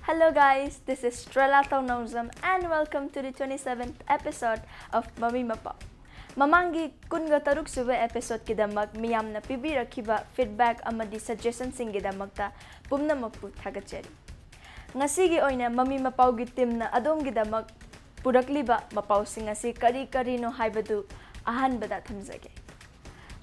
Hello guys, this is Strela Taunawzam and welcome to the 27th episode of Mami Mapao. Mamangi kunga taruk suba episode kidamak miyamna pibirakiba feedback amadi suggestion singidamakta pumnamakpu thagacheri. Ngasigi oina Mami Mapao gi team na adom gidamak purakliba mapao singasi kari no haibadu ahanbada thamjage.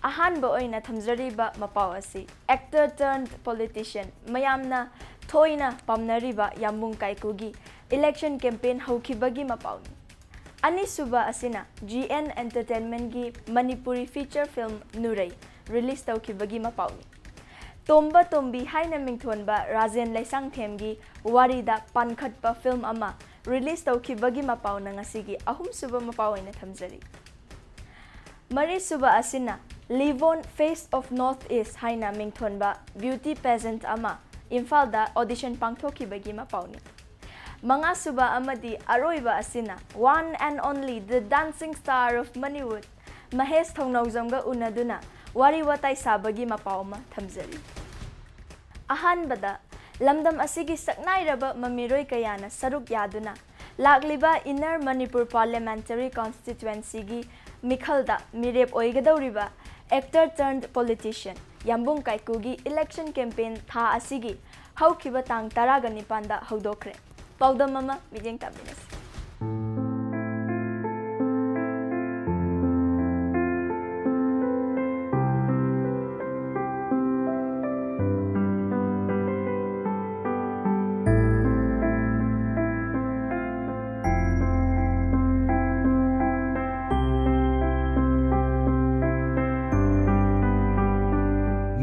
Ahanba oina thamjariba mapao asi actor turned politician mayamna Thoina pamnariba yambung kaikugi election campaign haukibagi mapauni. Ani suba asina GN Entertainment gi Manipuri feature film Nurai release taukibagi mapauni. Tomba Tombi haina mingthonba Rajen Laisang Themgi warida pankhatpa film ama release taukibagi mapauna ngasigi ahum suba mapaoina thamjari. Mari suba asina Livon Face of Northeast haina mingthonba beauty pageant ama Infalda audition pangthoki bagi mapauni. Mga suba amadi aroiba asina one and only the dancing star of Manipur Mahesh Thongnauzamga unaduna wari watai sabagi mapauma thamjari. Ahanbada lamdam asigi saknairaba mamiroi kayana saruk yaduna lagliba Inner Manipur Parliamentary Constituency gi Mikhalda mirep oigadawriba actor turned politician Yambung Kaikugi election campaign tha asigi haukiba tang taraga nipanda haudokre. Pauda mama mijeng tabinas.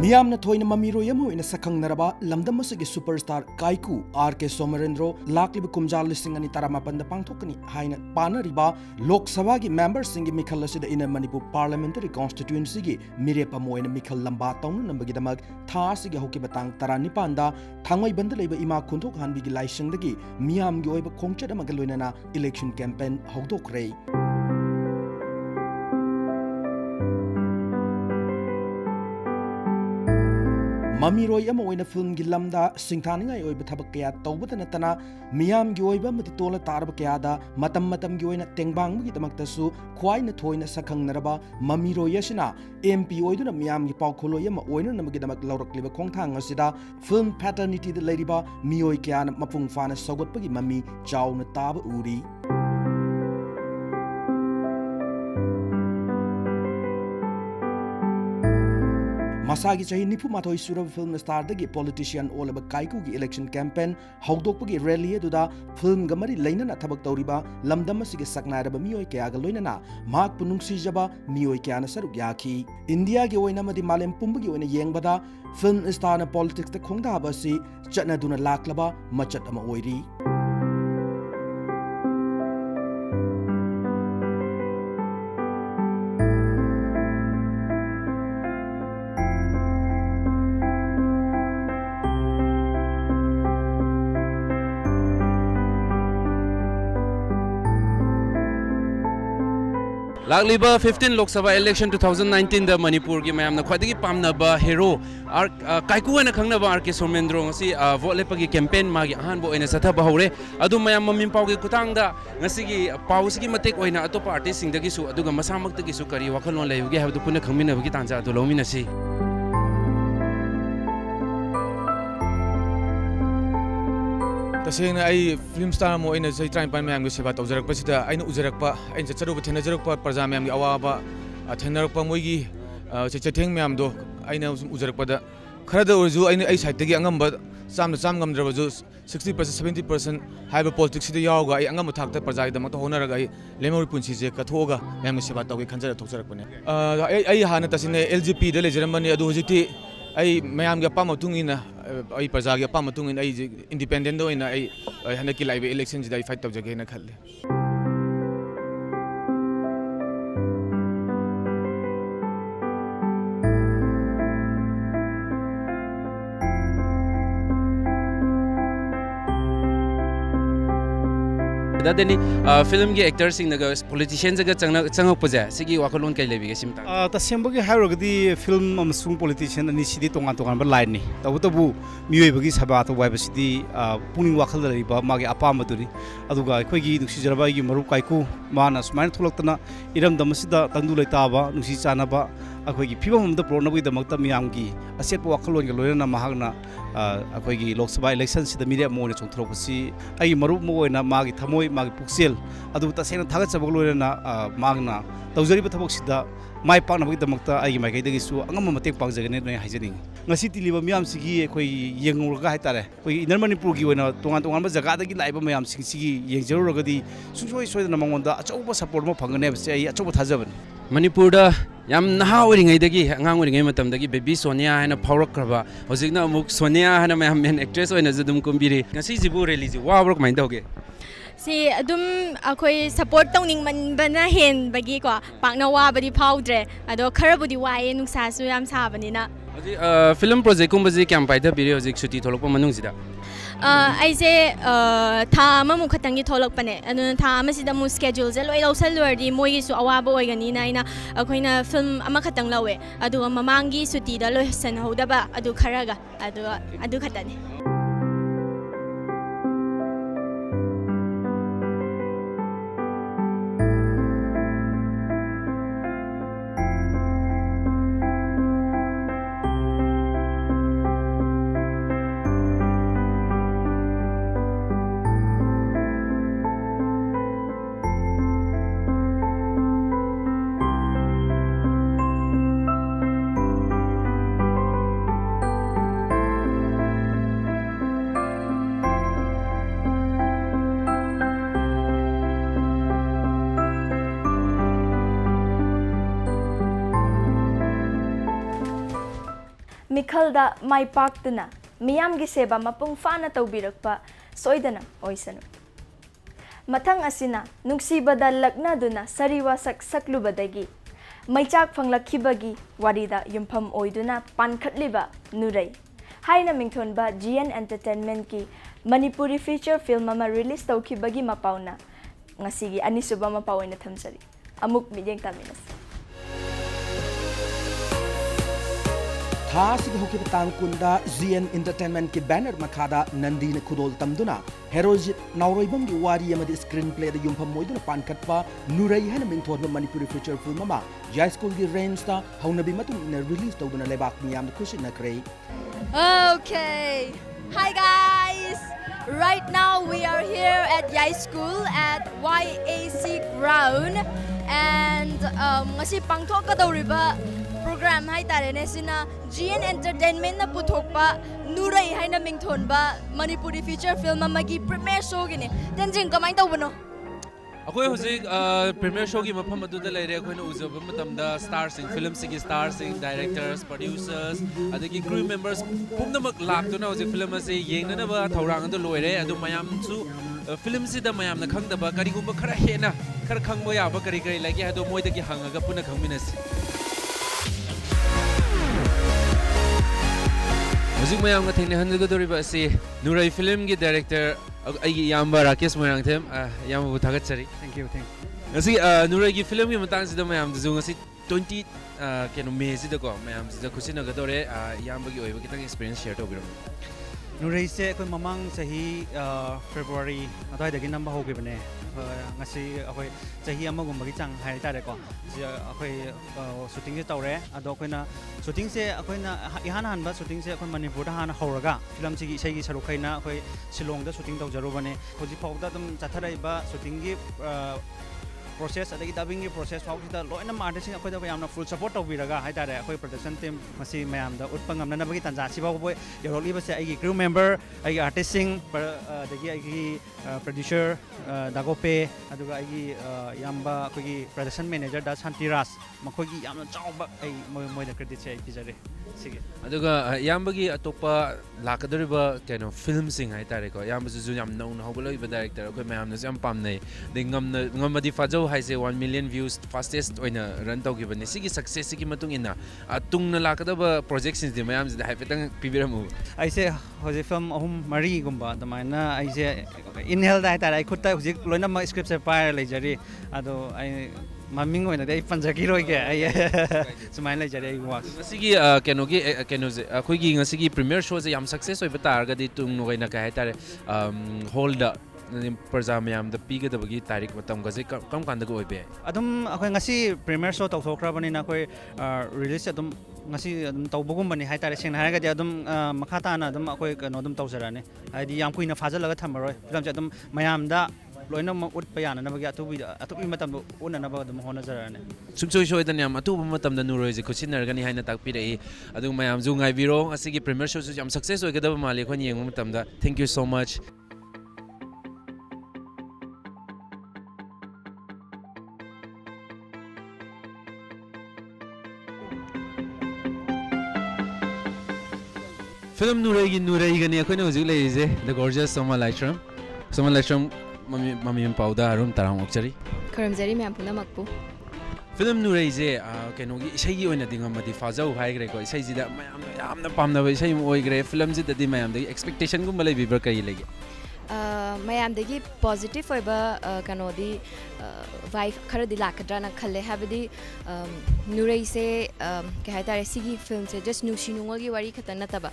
Miyamna thoina mamiro yamu ina sakang naraba lamdam asigi superstar Kaiku R.K. Somarendro lakliba kumjal lisingani taramapanda pangthokani haina panariba Lok Sabha gi members singi mikhal asida ina Manipur Parliamentary Constituency gi mirepa moina mikhal lamba taunu nambagi damag tha asigi hoki batang taranipanda thangoi banda leiba ima khunthok hanbi gi laisangdagi miyam gi oiba khongchada magaloinana election campaign hawdokre. Mami Roy ama oina film gi lamda singthaningai oiba thabak kaya tawbata natana miyam gi oiba matitola tarba kaya da matam gi oina tengbang gi tamaktasu khwaina thoina sakhang naraba Mami Roy asina MP oiduna miyam gi paukholo yama oina namagi damak laurakliba khongthang asida film paternity da leiriba mioi kaya na mapung fana sogotpagi mami chawna taba uri. Masagi chahi nipu mathoi surab film star dagi politician olaba Kaiku gi election campaign hawdokpagi rally eduda film gamari leinana thabak tawriba lamdam asigi saknairaba mioi kaya ga loinana mak punungsi jaba mioi kaya na saruk yakhi India gi oina madi malem pumbagi oina yengbada film star na politics ta khongda basi chatna duna laklaba machat ama oiri. Lagliba 15 Lok Sabha election 2019 da Manipur gi mayamna khwadigi pamnaba hero Kaiku na khangnaba R.K. Somarendro ngasi vote lepagi campaign magi ahanbo oina sathaba hore adu mayam Mami Mapao gi kutangda ngasi gi pawsigi matek oina atopa artist singdagi su aduga masamakta gi su kari wakhalon laibugi habdu puna khangminaba gi tanja adu lominasi. Tasena ai film star mo ina sai try pan mayam gi seba tawjarak pasida aina ujarak pa ain chacharu thenajarak pa parja mayam gi awaba thenarak pa moi gi chetheng mayam do aina ujarak pa da khara da urju aina ai side gi angam ba cham ngamdra ju 60% 70% haiba politics da yaw ga ai angam thak ta parja da ma to honara ga ai lemori punsi je ka thoga mayam gi seba tawgi khanjara thokjarak pa ne ai hana tasine LGP da lejeram bani adu hojiti ai mayam ga pamatung ina ai parja ga pamatung ina ai independent do ina ai hanaki live election ji dai fight tab jage na khalle. दादनी film के actor Singh नगा politician जगह चंग पजे सिगी वाखलोन कई लेबी SIM ता तसेंबगी हायरगदी film अमसुंग politician अनि सिदी तोंगा तोंगा line नि तबु मियोयबगी सभा तो वाइबसिदी पुनिंग वाखल दरिबा मागे अपामदुरी अदुगा अखोयगी नुक्सी जरबागी मरु काइकु माना सुमाइन थोलक्तना इरम दमसिदा तंदु लेताबा नुक्सी चानाबा अखोयगी फिबम हमदा प्रोनबगी दमक्ता मियामगी असेप वाखलोन ग लोयना माहागना अखोयगी लोकसभा इलेक्शन सिदा मीडिया मोने चोंथरोबसी आई मरु मोयना मागी थमोय मागी पुक्सेल अदु तसेना थागचबग लोयना मागना तौजरिबा थबक माइ पानबगीदमक्ता आइगी माइकैदगिसु अंगम मतेक पांगजगने नय हाइजनिंग ngasi tiliba miyam sigi ekhoi yengurga haitare koi inner manipur gi oina tongan tongan ba jaga dagi laiba miyam sigi yengjurugadi sunsoi soidana mangonda achauba support mo phangane bse ai achauba thajaban manipur da yam naha oringai dagi angang oringai matam dagi baby sonia haina phaurak kraba hojikna amuk sonia haina mayam main actress oina jadum kumbiri ngasi jibu release wa work mind doge si adum akoi support tawning man bana hen bagi ko pakna wa badi phawdre ado kharabudi wae nungsa su yam sabani na film project kumbaji kyam paida biri hojik shuti tholokpa manung sida aise tha ma mu khatangi tholok pane anu tha ma sida mu schedule je loi lausal lordi moi gi su awaba oigani na ina akoina film ama khatang lawe adu mamangi shuti da loi san hodaba adu kharaga adu khatani मिखलदा माइ पाक्तुना मियामगी सेवा मपुंग फाना तौबिरकपा सोइदना ओइसनु मथंग असिना नुक्सीबदा लक्नादुना सरीवा सक्लुबदगी मैचाक फंगलखिबगी वारीदा युमफम ओइदुना पानखटलिबा नुरै हाइना मिंगथोनबा GN entertainment की Manipuri feature film अमा release तौखिबगी मपाउना ngasiगी अनिसुबा मपाओइना थमसरी अमुक मिजेंग तामिनस थासिग होके तांकुंदा GN entertainment के banner मखादा Nandi ने खुदोल तमदुना हेरोजित नावरोइबम की वारी अमदि स्क्रीन प्ले द युमफम मोइदुना पानकटपा नुरै हन मिंथोन मणिपुरी फीचर फिल्म मा याई स्कूल की रेंज ता हौनबी मतुन इन रिलीज तौदुना लेबाक मियाम खुशी नकरे Okay, hi guys! Right now we are here at Yai School at YAC ground and ngasi pangthok ka dauriba program hai tare ne sina GN Entertainment na puthokpa Nurai haina mingthonba Manipuri feature film amagi premiere show gini tenjing kamai tawbano अखोई हजिक premiere show की मफम अदुदा लेरे अखोइना उजब मतमदा stars इन film सिगी स्टार्स इन डायरेक्टर्स प्रोड्यूसर्स अदगी क्रू मेंबर्स पुमनमक लाक्तुना हजिक फिल्म असे येंगनबा थौरांग अदु लोइरे अदु मयामसु फिल्म सिदा मयामना खंगदबा करिगुंबा खरा हेना खरा खंगबो याबा करि करि लागे अदु मोइदगी हंगागा पुना खंगमिनस हजिक मयामगा थेने हनगदोरिबा असे नुरै फिल्म की डायरेक्टर आई याम्बा राकेश मोरांगथेम याम्बा बुथागतसरी thank you ngasi nurai gi film gi matang sida mayam du ngasi 20 keno me sida ko mayam sida khusina ga dore yamba gi oiba kitang experience share to biram nurai se koi mamang sahi February adai dagi namba hoge bane ngasi akoi sahi amagum bagi chang hai tare ko akoi shooting se tawre ado koina shooting se akoina ihan han ba shooting se akoi Manipur da han horaga film sigi sai gi saru khaina akoi Shillong da shooting tawjaru bane hoji phawda dum chatharai ba shooting gi process adagi dubbing gi process phawsida loina artist akoi da yamna full support tawbiraga hai tare akoi production team masi mayam da utpang amna bagi tanja siba boy yoroli ba se ai crew member ai artist sing dagi ai producer dagope aduga ai yamba akoi production manager da Santiras makoi gi yamna chawba ai moi da credit se ai pijare sige aduga yamba gi atopa lakadoriba keno film sing hai tare ko yamba ju yam nau na hobolo ba director akoi mayam na yam pam nei de ngam di fajo haise 1 million views fastest oina run tawgibane sigi success sigi matung ina tungna lakadaba projects de mayam de haifetang pibiramu aise hoje film ahum mari gumba damaina aise inhale dai ta ai khutta hoje loina ma script se pair lejari ado ai maming oina dai panjaki roige ai sumai lejari ai wa sigi kenogi kenoze khoigi ngasigi premiere show je yam success oi batar ga di tung no gaina ka haitare hold Perza mayam the piga the bagi tarik matam gaze kam kanda go oibe adum akhoi ngasi premiere show tawthokrabani na khoi release adum ngasi adum tawbugum bani haitare sengna haraga de adum makhata na adum akhoi kano adum tawjarane haidi yam kuina fajalaga thamaroi film che adum mayam da loina utpa yana na bagi atubi matam una na ba adum hona jarane sumsoi show dan yam atu matam da nuroi je kusinar gani haina takpi rei adum mayam zu ngai biro asigi premiere show yam success oi gadaba mali khon yeng matam da thank you so much Film Nurai gani akhoi hojik leise the gorgeous Soma Lightrum Mami Mapao da room tarang okchari Karamjari myam puna makpu Film Nurai je kenogi isai gi oina dingam madi fazau haigre ko isai ji da mayam yamna pamna ba isai oi gre film ji da di mayam da expectation gum balai bibra kai lege mayam dagi positive oiba kanodi vibe khara di lakadra na khalle habadi nurai se ke haitare sigi film se just nushi nungol gi wari khatan nataba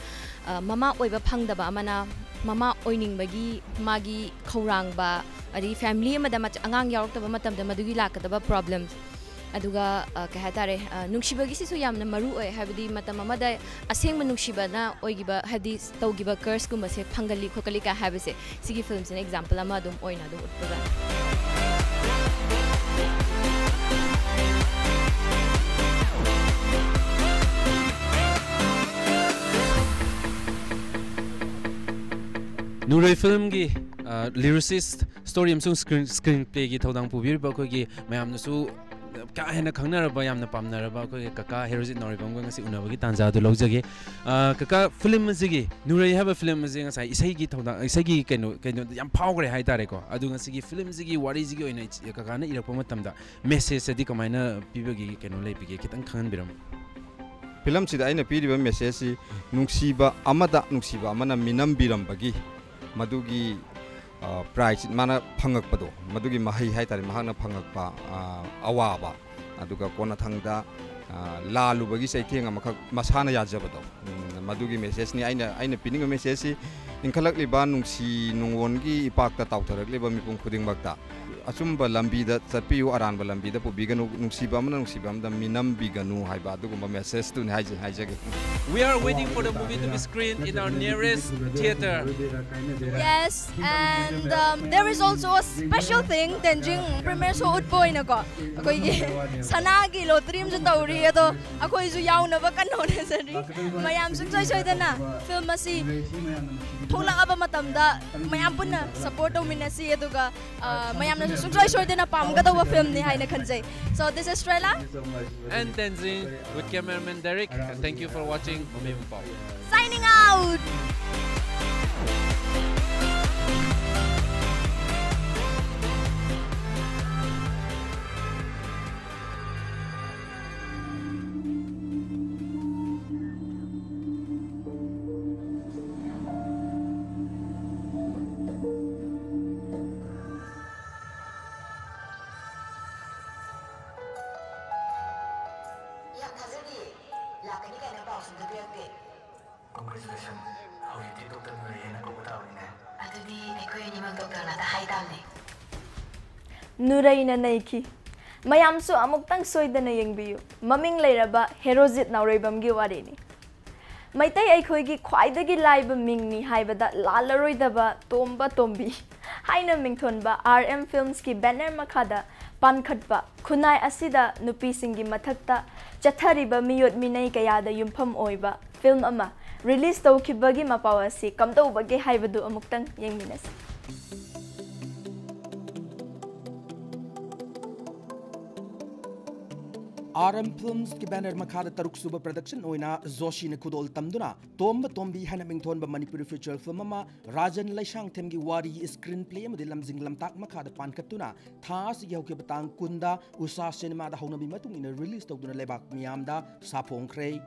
mama oiba phangdaba amana mama oining bagi magi khaurang ba adi family amada angang yaroktaba matam da madugi lakadaba problems aduga ke haitare nungsibagi sisu yamna maru oi habadi matam amada aseng nungshiba na oigiba hadi tawgiba curse gumba se phangali khokali ka habese sigi films an example ama dum oina dum utpaga Nurai film gi lyricist story amsung screenplay gi thodang pubir ba khoi gi mayam na su ka hena khangnar ba yamna pamnar ba khoi kaka heroine nori bang ngasi unaba gi tanja du logjage kaka film gi Nurai have a film ji ngasai isai gi thodang isai gi keno yam phawgre hai tare ko adu ngasi gi film gi wari ji gi oina kaka na irak pam tamda message adi kamaina pibagi keno lei pige kitang khan biram film sida aina piriba message si nungsiba amana minam biram bagi madugi price mana phangak pado madugi mahai hai tari mahana phangak pa awaba aduga kona thangda lalu bagi sai thenga makha masana yajabado madugi message ni aina pininga message si inkhalak liba nungsi nungwon gi ipak ta tawtharak liba mipum khuding bakta asumba lambi da chapiu aran ba lambi da pubiganu nungsiba amda minam biganu haiba adugumba message tu haijage We are waiting for the movie to be screened in our nearest theater. Yes, and there is also a special thing tenjing premiere show utboy na ko akoi gi sanagi lotrim ju tauri ado akoi ju yauna ba kanone sari mayam sung soi da na film asi thola aba matam da mayam punna support to minasi aduga mayam na sung soi da na pam ga da film ni haina khanjai. So this is Strela And Tenzing with cameraman Derek, and thank you for watching Mami Mapao. signing out. Congratulations. How you did Dr. Nurai ko bataw ni. Adudi akoy ni mag doctor na ta hai tam ni. Nurai na naiki mayam su amuk tang soida na yengbiyu maming leiraba herojit naurebam gi wari ni maitai akhoi gi khwaidagi laiba mingni haibada lalaroidaba tomba tombi haina mingthonba RM Films ki banner makhada pankhatba khunai asida nupi singi mathakta chathariba miyot minai kayada yumpham oiba film ama release tawkhibagi Mapao asi kamtobagi haibadu amuktang yengminas RM Films ki banner makhada taruk suba production oina Zoshi ne kudol tamduna tomba tombi hana mingthon ba Manipur feature film ama Rajan Laishang them gi wari screenplay ma dilam jing lamtak makhada pankatuna tha si gi hauke batang kunda usa cinema da haunabi matung ina release tawduna lebak miyamda sapongkhrei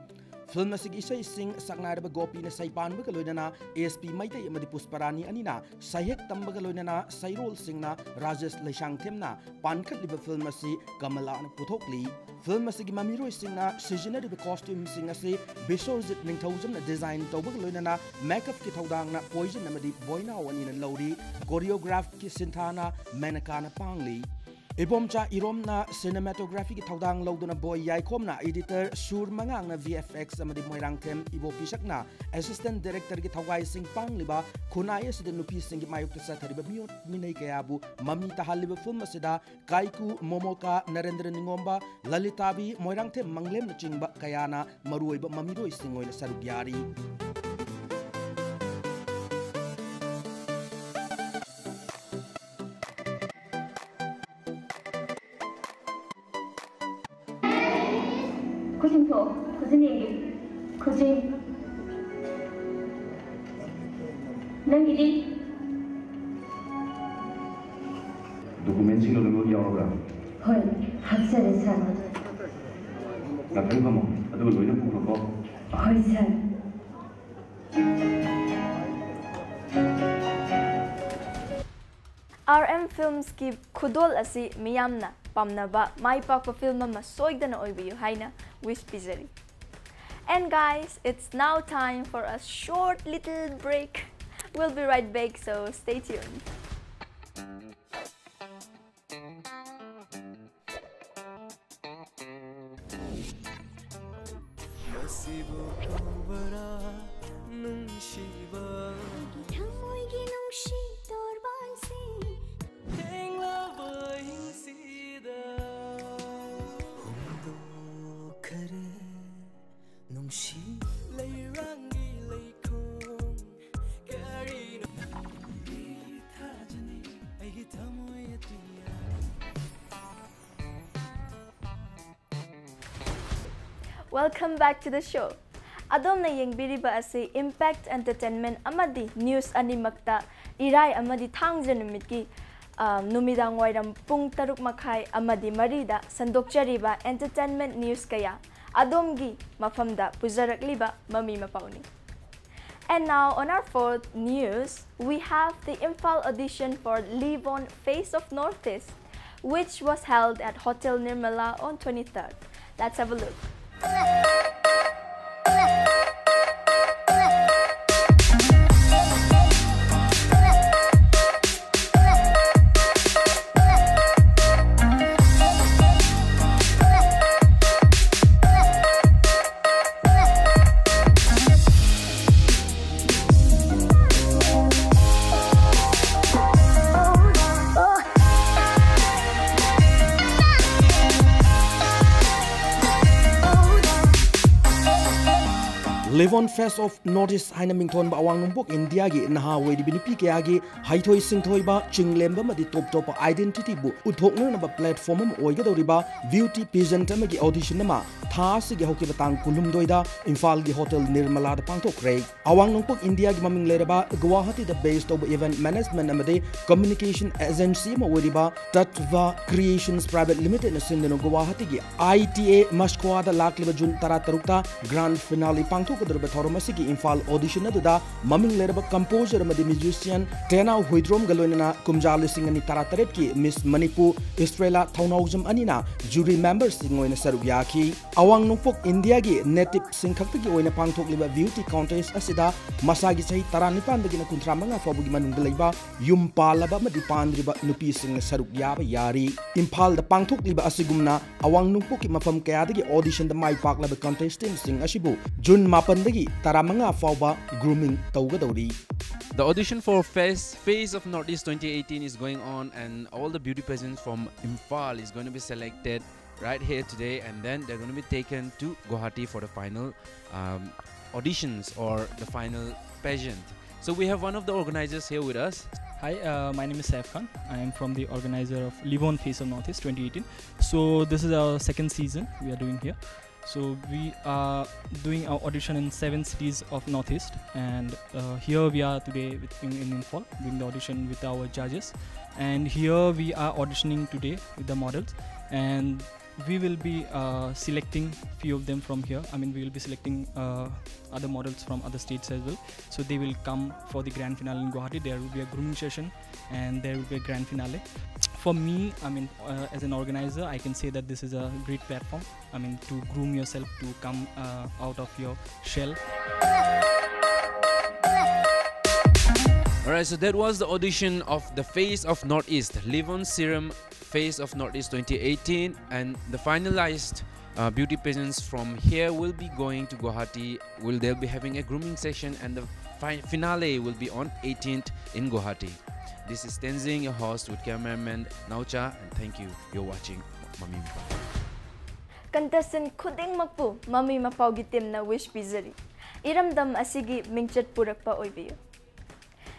film asig isai sing saknarba gopi na saipan ba kaloinana ASP maitai amadi pusparani anina sahek tamba kaloinana sairol singna Rajesh Laishang themna pankhat liba film asi kamala na puthokli film asigi mamiro singna seasonary costume sing asi Biswajit Ningthaujam na design tawba kaloinana makeup ki thaudang na poison amadi boina wani na lori choreograph ki sinthana Menaka na pangli Ibomcha iromna cinematography ki thaudang loduna boy yaikhomna editor sur mangang na VFX amadi moirang them ibo pisakna assistant director ki thawai sing pangliba khunai asida nupi sing ki mayuk sa thariba miot minai kayabu mami tahaliba film asida kaiku momoka Narendra Ningomba Lalitabi moirang them manglem na chingba kayana maruiba mamiroi singoi na sarugyari Kucing po, kucing ini, kucing. Nang ini. Dokumen sing lo yang orang. Hoi, haksa desan. Ngapain kamu? Ada lo yang pun kau. Hoi san. RM Films ki khudol asi miyamna pamnaba mai pakpa film ma soigdana oibiyu haina wish pizari. And guys, it's now time for a short little break. We'll be right back, so stay tuned. Welcome back to the show. Adom na yengbiriba ase Impact Entertainment amadi news animakta irai amadi thangja numit ki numidang wairam pung taruk makhai amadi marida sandokchariba entertainment news kaya adomgi mafamda pujarakliba Mami Mapao ni. And now on our fourth news, we have the Imphal audition for Live On Face of Northeast, which was held at Hotel Nirmala on 23rd. Let's have a look. Live On Face of Northeast haina mingthon ba awang numbok India gi naha wedi binipi ke agi haithoi singthoi ba chinglemba madi top top identity bu uthokna na ba platform am oiga doriba beauty pageant am gi audition ma thas gi hoki batang kulum doida Imphal gi Hotel Nirmala da pangthok rei awang numbok India gi maming leraba Guwahati da based of event management amade communication agency ma wediba Tatva Creations Private Limited na sindeno Guwahati gi ITA Mashkwa da lakliba June 13 ta grand finale pangthok Thoramasi Imphal audition aduda maming leraba composer amadi musician Tena Huidrom galoinana kumjal singani tarataret ki Miss Manipur Australia Thaunaujam anina jury members singoina saruk yaki awang nungpok India gi native singkhakta gi oina pangthok liba beauty contest asida masagi sahi 19 dagina 35 fabugi manungda leiba yumpalaba madi pandriba nupi sing saruk yaba yari Imphal da pangthok liba asigumna awang nungpok ki mafam kaya dagi audition da mai pak laba contestant sing asibu June Taramanga Fauba grooming Taugadori. The audition for Face of Northeast 2018 is going on, and all the beauty pageants from Imphal is going to be selected right here today, and then they're going to be taken to Guwahati for the final auditions or the final pageant. So we have one of the organizers here with us. Hi, my name is Saif Khan. I am from the organizer of Live On Face of Northeast 2018. So this is our second season we are doing here. So we are doing our audition in 7 cities of Northeast, and here we are today in Infall doing the audition with our judges. And here we are auditioning today with the models, and we will be selecting few of them from here. I mean, we will be selecting other models from other states as well. So they will come for the grand finale in Guwahati. There will be a grooming session and there will be a grand finale. For me, I mean, as an organizer, I can say that this is a great platform. I mean, to groom yourself, to come out of your shell. Alright, so that was the audition of the Face of Northeast, Live On Serum Face of Northeast 2018, and the finalized beauty pageants from here will be going to Guwahati. They'll be having a grooming session, and the finale will be on 18th in Guwahati. This is Tenzing, your host, with cameraman Naucha, and thank you. You're watching Mami Mapao. Contestant khuding makpu Mami Mapao gi team na wish bizari. Iramdam asigi mingchat purakpa oibiyo.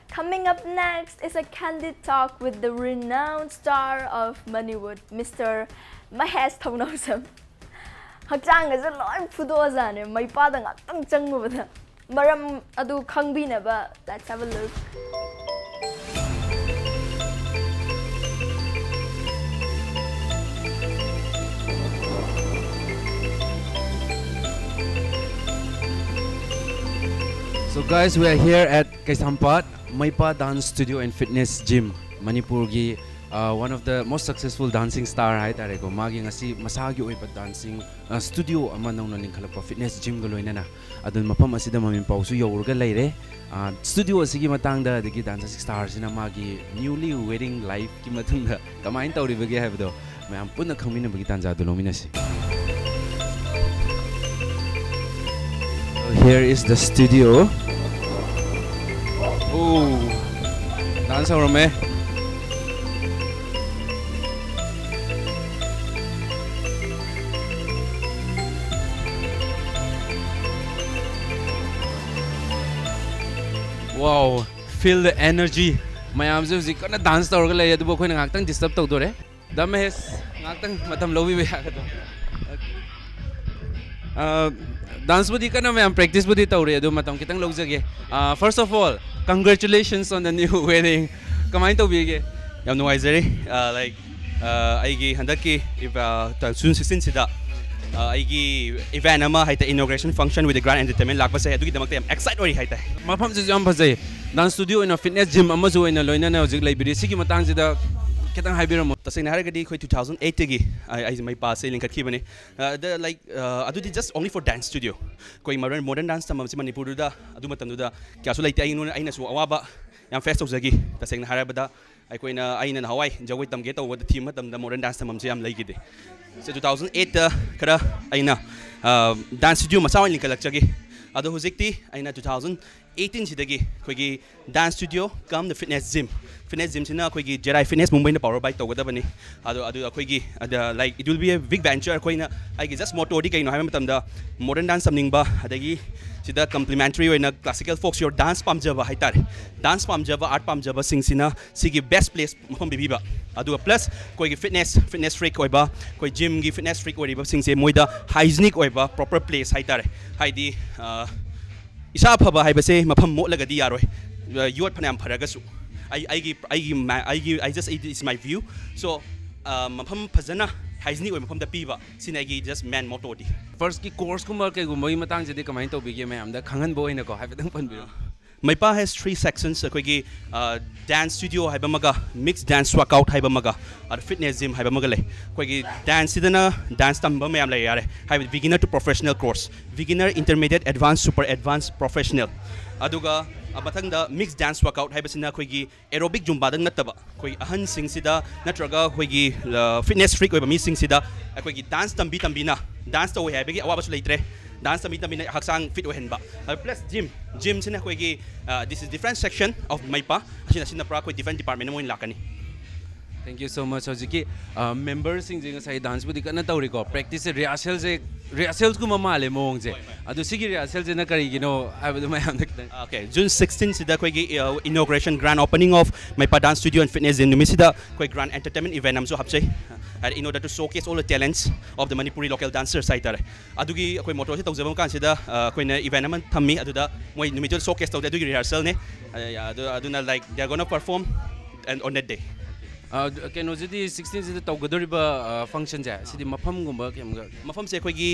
Coming up next is a candid talk with the renowned star of Moneywood, Mr. Mahesh Thaunausam. Hakchang is a lot Fudozan, my father ngaktang changubada. Maram adu khangbinaba. Let's have a look. So guys, we are here at Kaisampat Maipa Dance Studio and Fitness Gym, Manipur gi one of the most successful dancing star hai tare ko magi ngasi masagi oiba dancing studio ama nongna lingkhalapa fitness gym ga loinana adun mapam asida Mami Mapao su yorga leire studio asigi matangda digi dance star sina magi newly wedding life ki matungda kamain tawribage habdo mayam punna khangmina bagi tanja dolomina si. Here is the studio. Oh, dance over me. Wow, feel the energy. My arms are gonna dance to organ lay. Dubo ko na ngaktan disturb to dore. Dame hes ngaktan matam lobi be agad. Dance budi kana may practice budi tawre adu matam kitang logjage. First of all, congratulations on the new wedding. Kamain to bige. Yam nuwaizari like aigi handaki if soon 16 sida aigi event ama haita inauguration function with the grand entertainment lakpa se adugi damakte am excited ori haita. Mafam se jam phajai. Dance studio in a fitness gym ama jo ina loina na hojik library sigi matang sida kitang haibiramo. Tasena haragadi khoi 2008 gi I my pass link khat khibane the like adudi just only for dance studio koi modern dance tamam si Manipur da adu matam da kya so laite aina su awaba yam fest ozagi tasena harabada ai koina aina hawai jawai tamge to wada theme matam da modern dance tamam si yam laigide so 2008 kara aina dance studio masaw link kalakchagi adu hojikti aina 2018 sidagi koigi dance studio come the fitness gym sina koigi Jerai fitness Mumbai na power bike tawada bani adu koigi like it will be a big venture koina I just motto di kaino haim matamda modern dance samning ba adagi sida complementary oina classical folks your dance pamjaba haitar dance pamjaba art pamjaba sing sigi best place mafam bibiba adu plus koigi fitness freak oiba koi gym gi fitness freak oiba singse moida hygienic oiba proper place haitar haidi isa phaba haibase mafam mo lagadi yaroi yot phanam pharagasu I just it's my view so mafam phajana hygienic oiba mafam da piba sinagi just man motto di first ki course kumar ke gumai matang jedi kamain to bige me am da khangan bo ina ko haibadang panbiro. Maipa has 3 sections koigi dance studio haibamaga mixed dance workout haibamaga or fitness gym haibamaga le koigi dance sidana dance tamba me am le yare haib beginner to professional course beginner intermediate advanced super advanced professional aduga abathang da mixed dance workout haibasina koigi aerobic zumba dang nataba koi ahan sing sida natraga koigi fitness freak oiba mi sing sida koigi dance tambi na dance to haibagi awa basu leitre dance tambi haksang fit ohenba plus gym sina koigi this is different section of Maipa asina pra koi different department mo in lakani Thank you so much. Hojiki members sing jing sai dance budi kana tawri ko practice rehearsals ku mamale mong je adu sigi rehearsal je na kari gino abadu mayam dakta. Okay, June 16 sida koi inauguration grand opening of my dance studio and fitness in Numisida koi grand entertainment event am so hapse in order to showcase all the talents of the Manipuri local dancers sai tare adugi koi motor se tawjabam kan sida koi na event am thammi aduda moi numijol showcase tawde adugi rehearsal ne aduna like they are going to perform and on that day. Keno jidi 16 jidi tawgadoriba function ja sidi mafam gumba kemga mafam se koi gi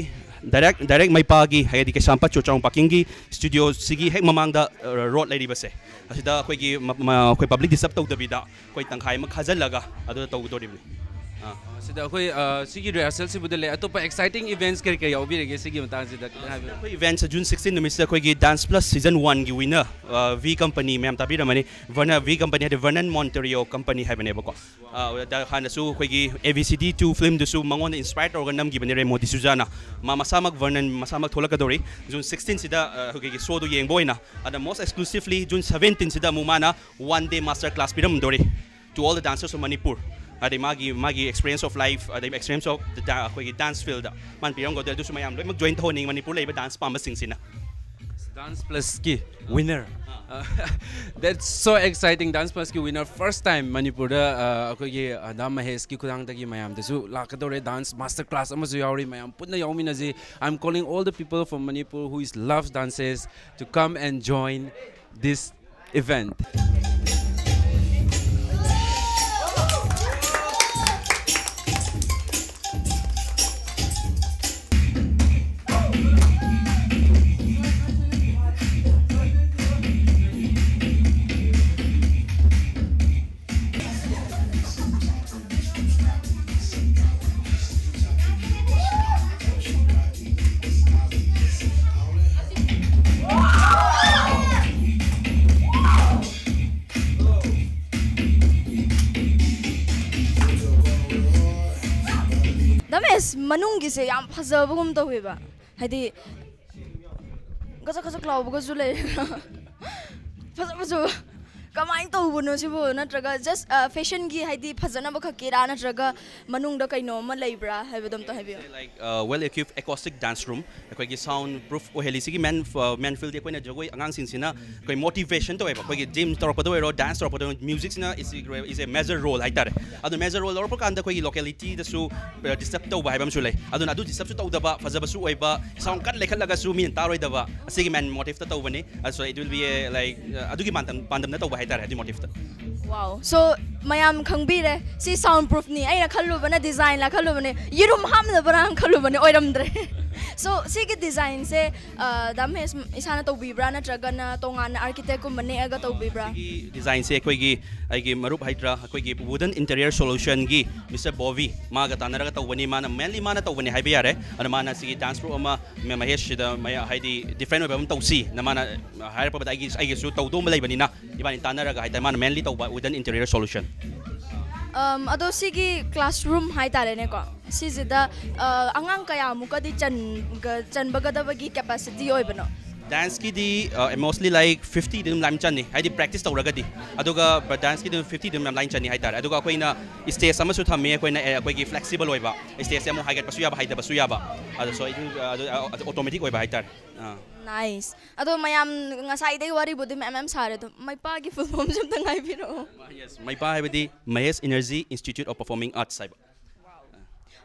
direct mai pa gi hayadi ke sampa chochang parking gi studio sigi hek mamang da road lady base asida koi gi koi public disap tawdabida koi tangkhai ma khajalaga adu tawgadoribni sida koi sigi rehearsal si budale atopa exciting events kar kar yawi rege sigi matang sida koi events June 16 numisida koi gi dance plus season 1 gi winner V company mem tabi ramani Verna V company the Vernon Monterio company have been able da khana su koi gi AVCD2 film du su mangon inspired organam gi bane Modi Suzana ma masamak Vernon masamak tholakadori June 16 sida koi gi show du yeng boina and most exclusively June 17 sida mumana one day master class piram dori to all the dancers of Manipur. Ade magi experience of life, the experience of the dance field. Man pirang go there do sumayam lo mag join thoni Manipur lay dance pamba sing sina. Dance plus ki winner. That's so exciting. Dance plus ki winner first time Manipur da akogi Adam Mahesh ki kudang dagi mayam desu lakadore dance master class amazu yauri mayam putna yaumi na ji. I'm calling all the people from Manipur who loves dances to come and join this event. Manunggi se yam phajabagum taweba hadi gaja cloud zule phajabaju kamain tawbuno sibu natraga just fashion gi hadi phajana ba khakira natraga manung da kaino ma leibra habedam to habi like well equipped acoustic dance room koi gi sound proof o heli sigi man field koi na jagoi angang sin sina koi motivation to eba koi gi gym torpado ero dance torpado music sina is a major role haitare adu major role or kan da koi locality da su disturb to ba habam su lei adu disturb su to da ba phajaba su oiba sound kan lekhalaga su min taroi da ba asigi man motive ta to bani so it will be a like adu gi pandam na to ba haitare adu motive ta. Wow, so mayam khangbire si soundproof ni aina khallu bana design la khallu bane yirum ham da barang khallu bane oiram dre so si ki design se dames isana to bibra na tragana tongan architect ko mane aga to bibra design se koi gi ai gi marup haitra koi gi wooden interior solution gi Mr. Bovi ma ga tanara ga to bani mana mainly mana to bani haibe yare ana mana si dance pro ama me Mahesh da maya haidi different ba to si na mana hair pa ai gi su to do malai bani na ibani tanara ga haita mana mainly to wooden interior solution. Ado sigi classroom hai tare ne ko si zida angang kaya muka di chan bagada bagi capacity oi bano dance ki di mostly like 50 dim lam chan ni hai di practice to raga di aduga dance ki di 50 dim lam chan ni hai tare aduga koi na stage sama su thame koi na koi gi flexible oi ba stage mo hai ga pasu ya ba hai da pasu ya ba adu so automatic oi ba hai tare. Nice. Ado mayam ngasai dai wari budi mm sare to mai pa gi full form jam tangai biro. Yes, mai pa habidi Mahesh Energy Institute of Performing Arts saiba.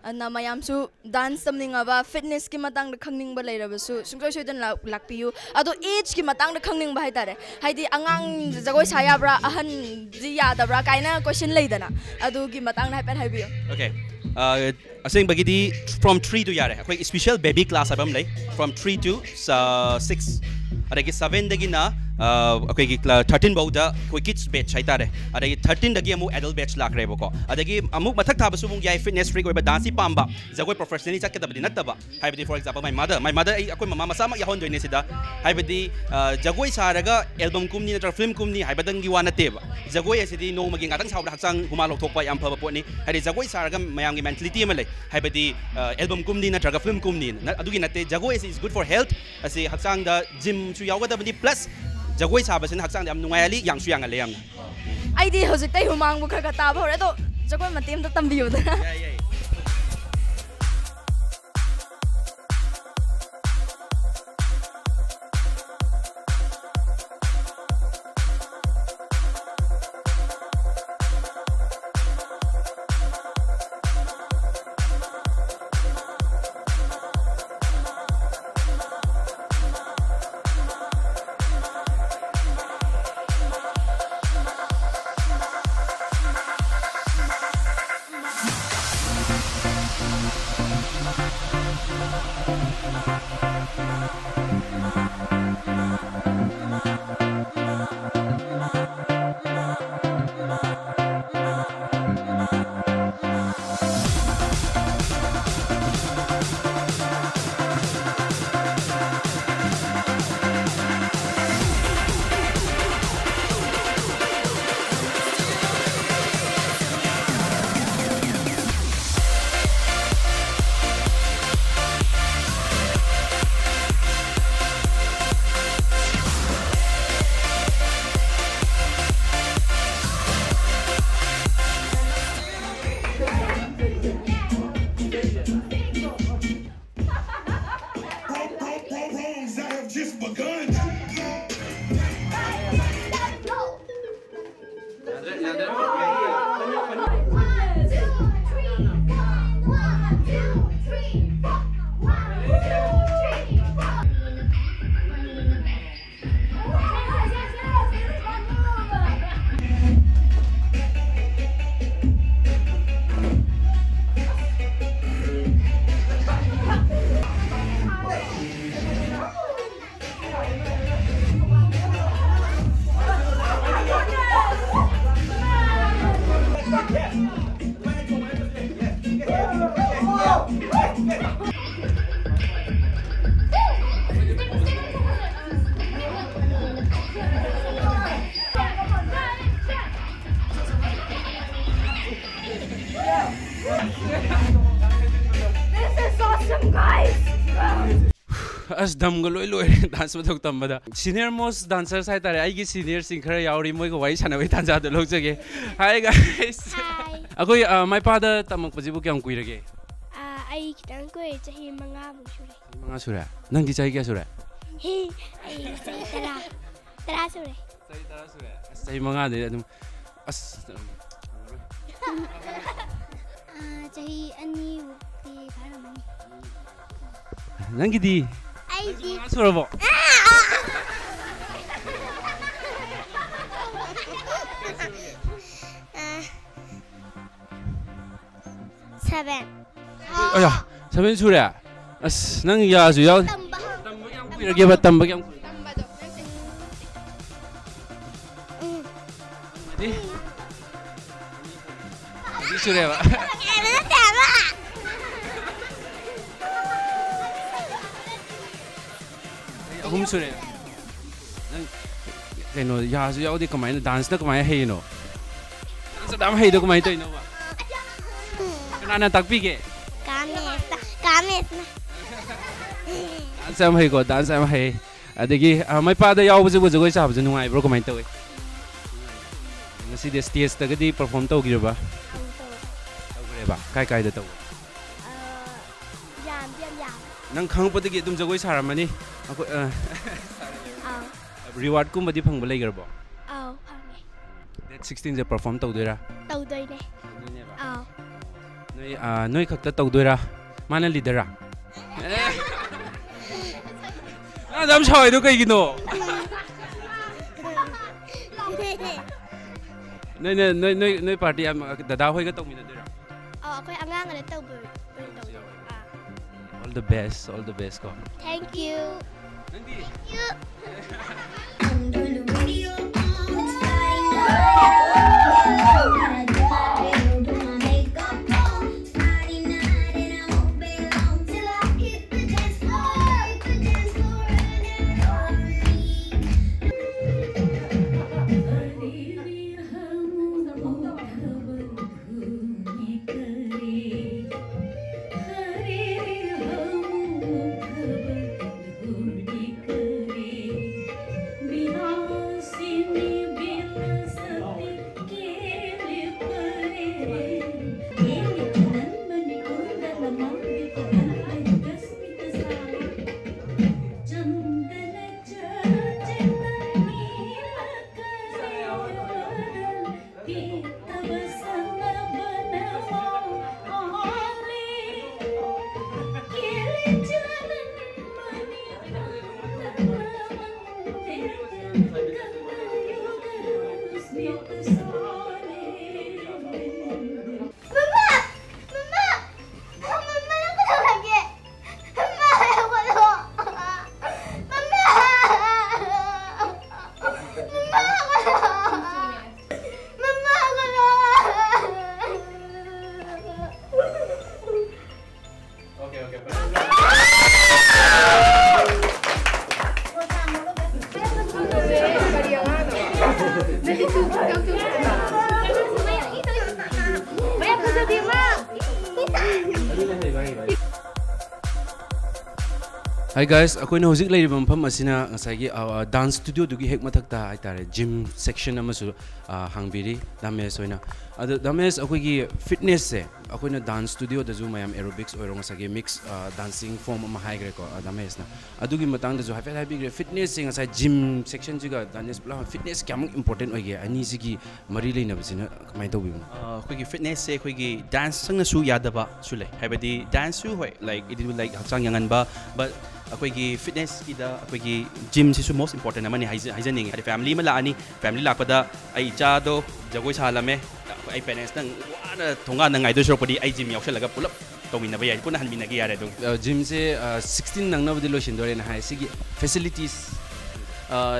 Anna mayam su dance tamning aba fitness ki matang da khangning ba leira ba su sungkai soidan lakpiu ado age ki matang da khangning ba haitare haidi angang jagoi saya bra ahan ji ya da bra kaina question leidana ado ki matang na hapen haibiu. Okay. Asing bagidi from 3 to yare koi special baby class abam lay from 3 to 6 adagi 7 dagi na koi 13 bauda koi kids batch haitare adagi 13 dagi amu adult batch lakre boko adagi amuk mathak thabu su mung yai fitness freak oiba dance pamba jagoi professionally chakadabdi nataba haibadi for example my mother akoi mama masama yahon doine sida haibadi jagoi saraga album kumni natra film kumni haibadangi wanateba jagoi asidi no magi ngatang sawda haksang huma lokthokpa yam phaba potni haidi jagoi saraga mayam gi mentality ma lay haibadi album kumni natraga film kumni adugi natte jagoi is good for health asi haksang da gym su yawadabdi plus jagoi sabasin haksang da am nungai ali yang su yang ale yam ai di hojik tai humang bu kha ta bhore to Jagoi matem ta tambiyo da. as dam galoi loi dance ma thok tam bada senior most dancers hai tare ai gi senior sing khara yauri moi ko wai sana wai tan ja de lok jage hi guys akoi my father tamak paji bu kyam kui rage ai kitang ko chahi manga bu sure manga sura nang gi chahi kya sura he ai chahi tara sure chahi manga de adum as chahi ani ti kharamani nang gi di ai di sura bo seven aya seven sura as nang ya su yaw tamba kyam kui rage ba tamba kyam kui di sura ba hum sura nang keno ya su yaw di kamai na dance na kamai hey no dance dam hey do kamai to no ba kana takpi ke kame dance am hey ko dance am hey adagi mai pa da yaw bu bu joi sa bu nungai bro kamai to ngasi de stage ta gadi perform to gi ba tawre ba kai da to yam nang khang pa dagi dum joi sa ramani ako reward kum badi phang ba lai gar bo phange that 16 je perform to doira doi ne noi khakta to doira mana leader ra na dam choi do kai gi no noi party am dada hoi ga to mi doira akoy angang ala to bu all the best ko thank you Hi guys, ako na husik lagi mampam asina ngasagi dance studio dugi hek matakta ay tare gym section amasu hangbiri dames oina adu dames ako gi fitness se ako na dance studio da zu mayam aerobics oiro ngasagi mix dancing form ama high grade ko dames na adu gi matang da zu hafe happy grade fitness sing asai gym section juga dance plan fitness kyam important oige ani sigi mari leina bisina kamai tobi ako gi fitness se ako gi dance sang na su yadaba sule habadi dance su hoi like it will like haksang yangan ba but akoigi fitness kida akoigi gym sisu most important amani haizaning adi family malani family lakpada ai cha do jagoi salame ai parents nang wana thonga nang ai do shopadi ai gym yausalaga pulap tawina ba yai puna hanminagi yare do gym se 16 nang na budi lo shindore na hai sigi facilities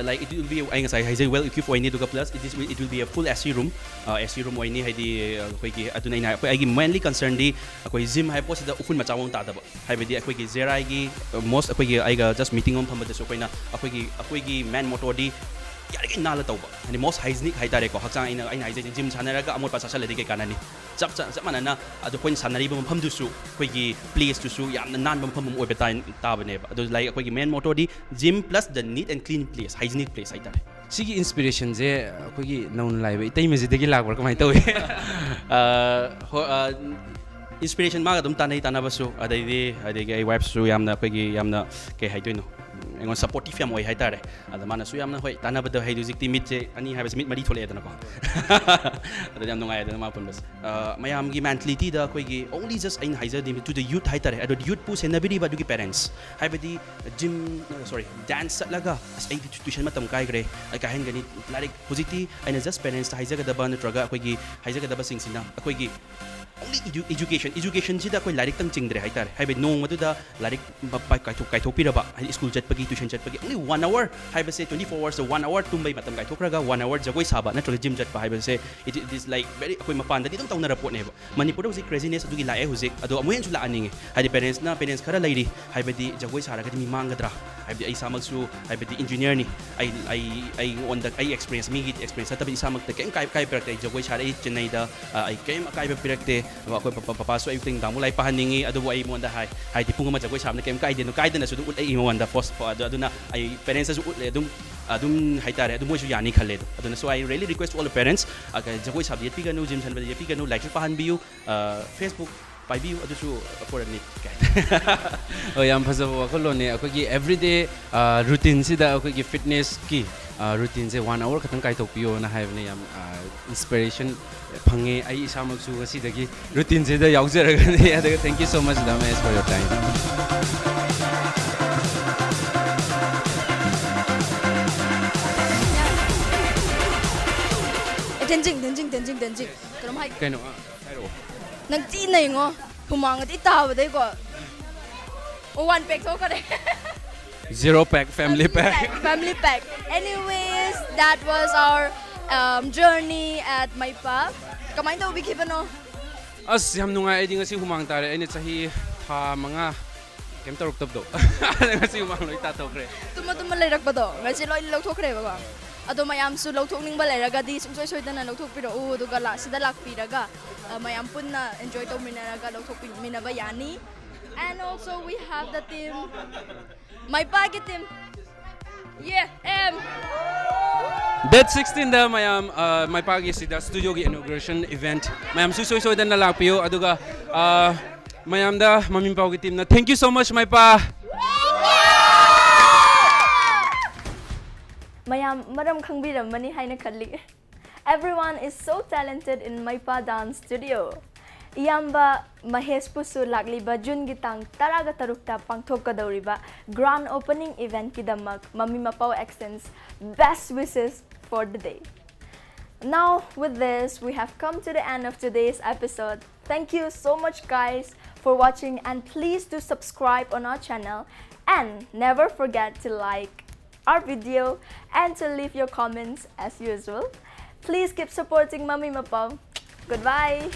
like it will be I well equipped for any plus it will be a full SC room or any haidi akoigi aduna ina akoigi mainly concerned di akoi gym hai post da ufun machawong ta da ba haibidi akoigi zera gi most akoigi aiga just meeting on phamba da so koina akoigi man motor di yarigi nala tawba ani most hygienic haitare ko hakchang aina haijai gym sanaraga amot pasasal ledi kanani chap manana adu point sanari ba pham du su akoigi place tu su yamna nan ba pham oi betain ta bane ba adu like akoigi man motor di gym plus the neat and clean place hygienic place haitare sigi inspiration je akoigi naun laiba itai mezi degi lagbar kamai tawi inspiration maga dum tanai tanabasu adai ai wife su yamna akoigi yamna ke haitoino engon supportive yam oi haitare ada mana su yamna hoi tanabada haidu jikti mit je ani habes mit mari thole adana ko ada yam nungai adana ma pun bas mayam gi mentality da koi gi only just in haiza dim to the youth haitare ado youth pu senabiri ba dugi parents haibadi gym sorry dance laga ai tuition matam kai gre ai ka hen gani like hojiti aina just parents haiza ga da ba natraga koi gi haiza ga da ba singsina koi gi only education sida koi larik tang chingdre haitare haibe nong maduda larik kai thopiraba school chatpagi tuition chatpagi only 1 hour haibe se 24 hours so 1 hour tumbai matam kai thokraga 1 hour jagoi saba natroga gym chatpa haibe se it is like very koi mapan da dum tawnara pot ne ba manipur hosi craziness adugi lae hosi ado amuhen su la aninge haibe parents khara lairi haibe di jagoi saraga di mangadra haibe ai samak su haibe di engineer ni ai on the ai experience mi experience tabi samak te kai perakte jagoi sara ai chennai da ai kem kai perakte ako papa so everything damu lai pahaningi adu ai mo nda hai ti punga jagoi samna kem kai den su ut ai mo nda post aduna ai parents su adum haitare adu mo su yani khalle aduna so I really request all the parents jagoi sab yepi ganu gym san yepi ganu like pahan biu Facebook pai biu adu su for ni oh yam phasaba wakolo ne akogi everyday routine sida akogi fitness ki routine se 1 hour khatang kai tokpio na haibne yam inspiration phange ai isamak su gasi dagi routine se da yaujaraga ne adaga thank you so much damesh for your time Tenjing karam hai kaino hairo nang ti nai ngo humang ti ta ba dai ko one pack to kare 0 pack family pack anyways that was our journey at Maipa kamai to bi kibano as yam nungai ai dinga si humang tare ai ne chahi tha manga kem taruk tab do ngasi humang loi ta thokre tuma leirak ba do ngasi loi lok thokre ba ado mayam su lok thokning ba leiraga di sumsoi soidana lok thokpiro duga la sida lakpiraga mayam punna enjoy to minaraga lok thokpina ba yani and also we have the team my packet team That 16 da mayam my pagi sida studio gi inauguration event mayam su soi dan na lakpiyo aduga mayam da Mami Mapao gi team na thank you so much my pa Mayam maram khangbiram mani haina khalli. Everyone is so talented in Maipa Dance Studio. Iyamba Mahesh Pusu lagliba June gitang taraga tarukta pangthokadoriba grand opening event kidamak Mami Mapao extends best wishes for the day. Now, with this, we have come to the end of today's episode. Thank you so much, guys, for watching, and please do subscribe on our channel, and never forget to like our video and to leave your comments as usual. Please keep supporting Mami Mapao. Goodbye!